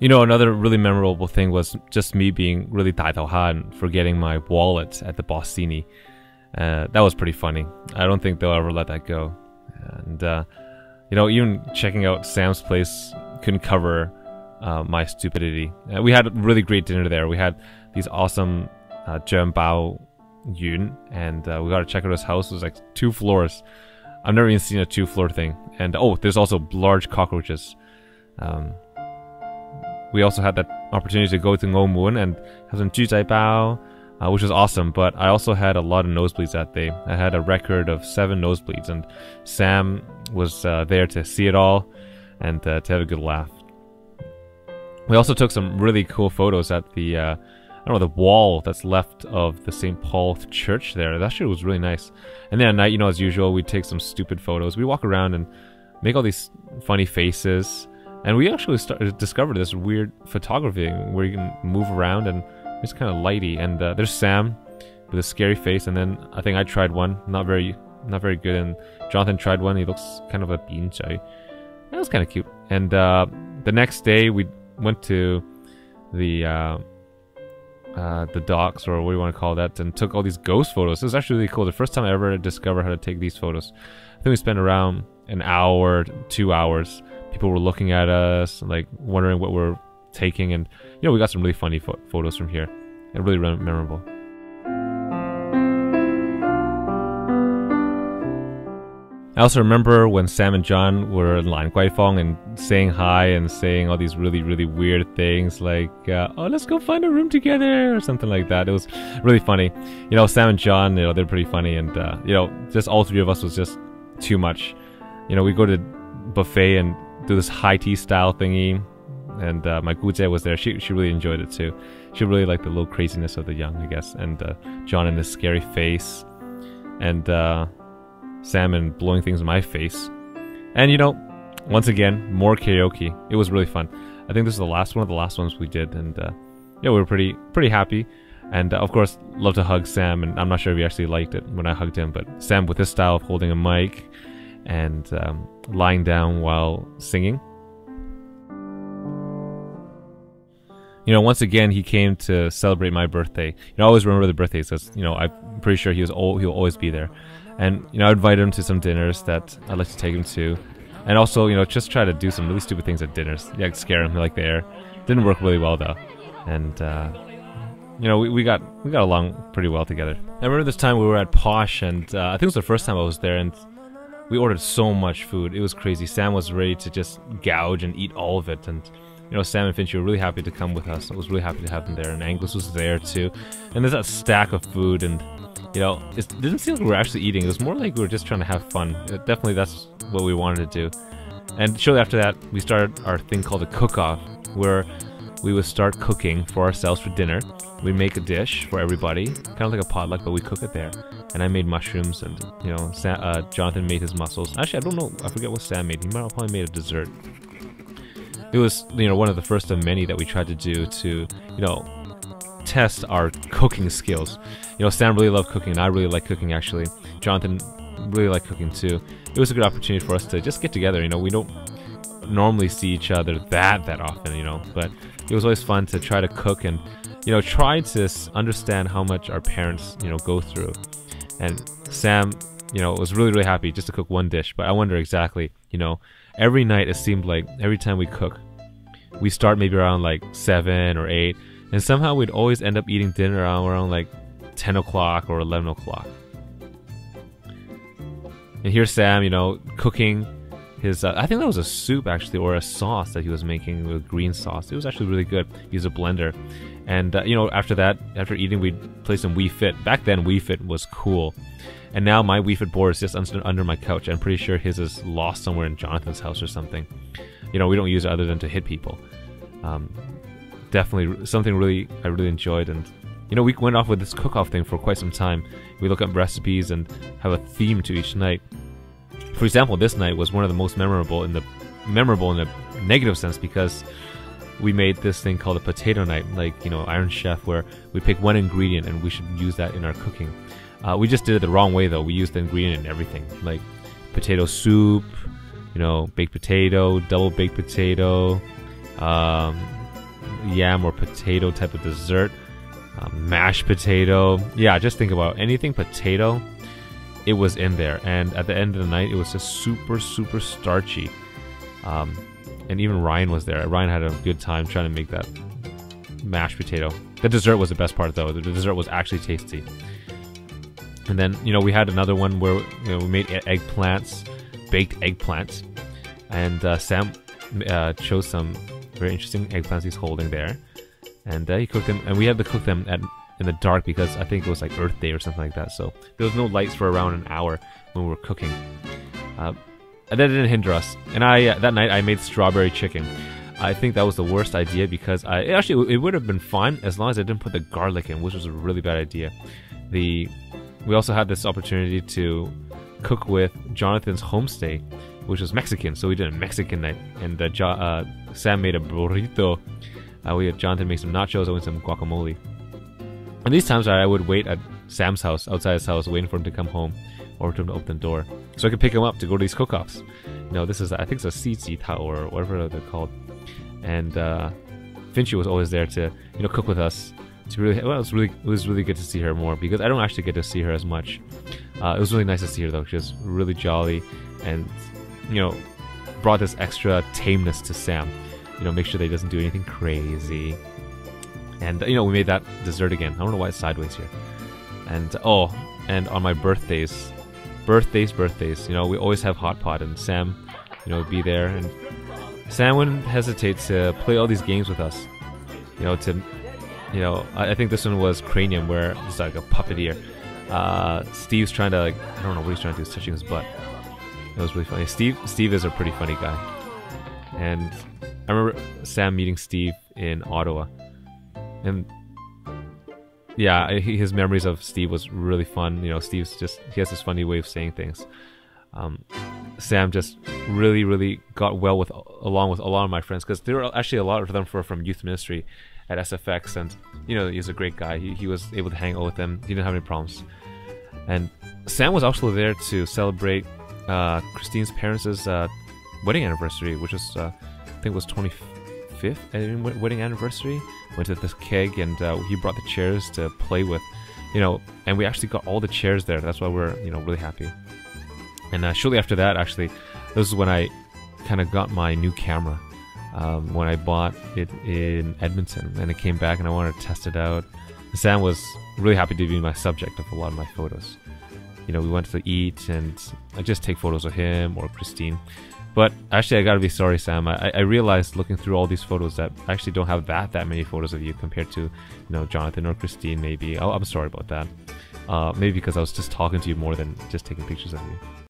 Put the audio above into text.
You know, another really memorable thing was just me being really 大头蝦 and forgetting my wallet at the Bossini. That was pretty funny. I don't think they'll ever let that go. And, you know, even checking out Sam's place couldn't cover my stupidity. We had a really great dinner there. We had these awesome Bao Yun, and we got to check out his house. It was like 2 floors. I've never even seen a 2-floor thing. And oh, there's also large cockroaches. We also had that opportunity to go to Ngô Mun and have some Juzai Bao, which was awesome. But I also had a lot of nosebleeds that day. I had a record of 7 nosebleeds, and Sam was there to see it all and to have a good laugh. We also took some really cool photos at the, I don't know, the wall that's left of the St. Paul Church there. That shit was really nice. And then at night, you know, as usual, we'd take some stupid photos. We walk around and make all these funny faces. And we actually discovered this weird photography where you can move around and it's kind of lighty. And there's Sam with a scary face. And then I think I tried one, not very good. And Jonathan tried one. He looks kind of a bean chai. That was kind of cute. And the next day we went to the docks, or what do you want to call that, and took all these ghost photos. It was actually really cool. The first time I ever discovered how to take these photos. I think we spent around an hour, 2 hours. People were looking at us, like wondering what we're taking, and you know, we got some really funny photos from here, and really memorable. I also remember when Sam and John were in Lan Guai Fong and saying hi and saying all these really, really weird things like, oh, let's go find a room together, or something like that. It was really funny. You know, Sam and John, you know, they're pretty funny, and you know, just all 3 of us was just too much. You know, we go to buffet and do this high tea style thingy, and my guzhe was there. She really enjoyed it too. She really liked the little craziness of the young, I guess. And John and his scary face, and Sam and blowing things in my face. And you know, once again, more karaoke. It was really fun. I think this is the last one of the last ones we did, and yeah, we were pretty happy. And of course, love to hug Sam, and I'm not sure if he actually liked it when I hugged him, but Sam with his style of holding a mic and lying down while singing. You know, once again, he came to celebrate my birthday. You know, I always remember the birthdays because, you know, I'm pretty sure he'll always be there. And, you know, I invited him to some dinners that I'd like to take him to. And also, you know, just try to do some really stupid things at dinners. Yeah, scare him like there. Didn't work really well though. And, you know, we got along pretty well together. I remember this time we were at Posh, and I think it was the first time I was there, and we ordered so much food. It was crazy. Sam was ready to just gouge and eat all of it. And, you know, Sam and Finch were really happy to come with us. I was really happy to have them there. And Angus was there too. And there's that stack of food, and, you know, it didn't seem like we were actually eating. It was more like we were just trying to have fun. Definitely that's what we wanted to do. And shortly after that, we started our thing called a cook-off, where we would start cooking for ourselves for dinner. We make a dish for everybody, kind of like a potluck, but we cook it there. And I made mushrooms, and, you know, Jonathan made his mussels. Actually, I don't know, I forget what Sam made. He might have probably made a dessert. It was, you know, one of the first of many that we tried to do to, you know, test our cooking skills. You know, Sam really loved cooking, and I really like cooking, actually. Jonathan really liked cooking too. It was a good opportunity for us to just get together. You know, we don't normally see each other that often, you know, but it was always fun to try to cook and, you know, try to understand how much our parents, you know, go through. And Sam, you know, was really happy just to cook one dish. But I wonder exactly, you know, every night it seemed like every time we cook, we start maybe around like 7 or 8, and somehow we'd always end up eating dinner around like 10 o'clock or 11 o'clock. And here's Sam, you know, cooking his, I think that was a soup actually, or a sauce that he was making with green sauce. It was actually really good. He used a blender. And, you know, after that, after eating, we'd play some Wii Fit. Back then, Wii Fit was cool. And now my Wii Fit board is just under my couch. I'm pretty sure his is lost somewhere in Jonathan's house or something. You know, we don't use it other than to hit people. Definitely something I really enjoyed. And, you know, we went off with this cook-off thing for quite some time. We look up recipes and have a theme to each night. For example, this night was one of the most memorable in a negative sense, because we made this thing called a potato night, like, you know, Iron Chef, where we pick one ingredient and we should use that in our cooking. We just did it the wrong way though. We used the ingredient in everything, like potato soup, you know, baked potato, double baked potato, yam or potato type of dessert. Mashed potato. Yeah, just think about anything potato. It was in there, and at the end of the night, it was just super starchy. And even Ryan was there. Ryan had a good time trying to make that mashed potato. The dessert was the best part, though. The dessert was actually tasty. And then, you know, we had another one where, you know, we made eggplants, baked eggplants, and Sam chose some very interesting eggplants he's holding there, and he cooked them, and we had to cook them in the dark because I think it was like Earth Day or something like that, so there was no lights for around an hour when we were cooking. And that didn't hinder us. And that night I made strawberry chicken. I think that was the worst idea because it would have been fine as long as I didn't put the garlic in, which was a really bad idea. We also had this opportunity to cook with Jonathan's homestay, which was Mexican, so we did a Mexican night, and Sam made a burrito. Jonathan made some nachos and some guacamole. And these times I would wait at Sam's house, outside his house, waiting for him to come home or to open the door, so I could pick him up to go to these cook-offs. You know, this is, I think it's a Xi Tao or whatever they're called. And Finchie was always there to, you know, cook with us. It was really good to see her more because I don't actually get to see her as much. It was really nice to see her though. She was really jolly, and, you know, brought this extra tameness to Sam. You know, make sure that he doesn't do anything crazy. And, you know, we made that dessert again. I don't know why it's sideways here. And and on my birthdays, you know, we always have hot pot, and Sam, you know, would be there, and Sam wouldn't hesitate to play all these games with us. I think this one was Cranium, where it's like a puppeteer. Steve's trying to, like, I don't know what he's trying to do, he's touching his butt. It was really funny. Steve is a pretty funny guy. And I remember Sam meeting Steve in Ottawa. And yeah, his memories of Steve was really fun. You know, he has this funny way of saying things. Sam just really got well along with a lot of my friends, because there were actually a lot of them from youth ministry at SFX, and, you know, he's a great guy. He was able to hang out with them. He didn't have any problems. And Sam was also there to celebrate Christine's parents' wedding anniversary, which was I think it was 25th wedding anniversary. Went to this keg, and he brought the chairs to play with, you know, and we actually got all the chairs there. That's why we're, you know, really happy. And shortly after that, actually, this is when I kind of got my new camera. When I bought it in Edmonton, and it came back, and I wanted to test it out. Sam was really happy to be my subject of a lot of my photos. You know, we went to eat, and I just take photos of him or Christine. But actually, I gotta be sorry, Sam. I realized looking through all these photos that I actually don't have that many photos of you compared to, you know, Jonathan or Christine. Maybe. Oh, I'm sorry about that. Maybe because I was just talking to you more than just taking pictures of you.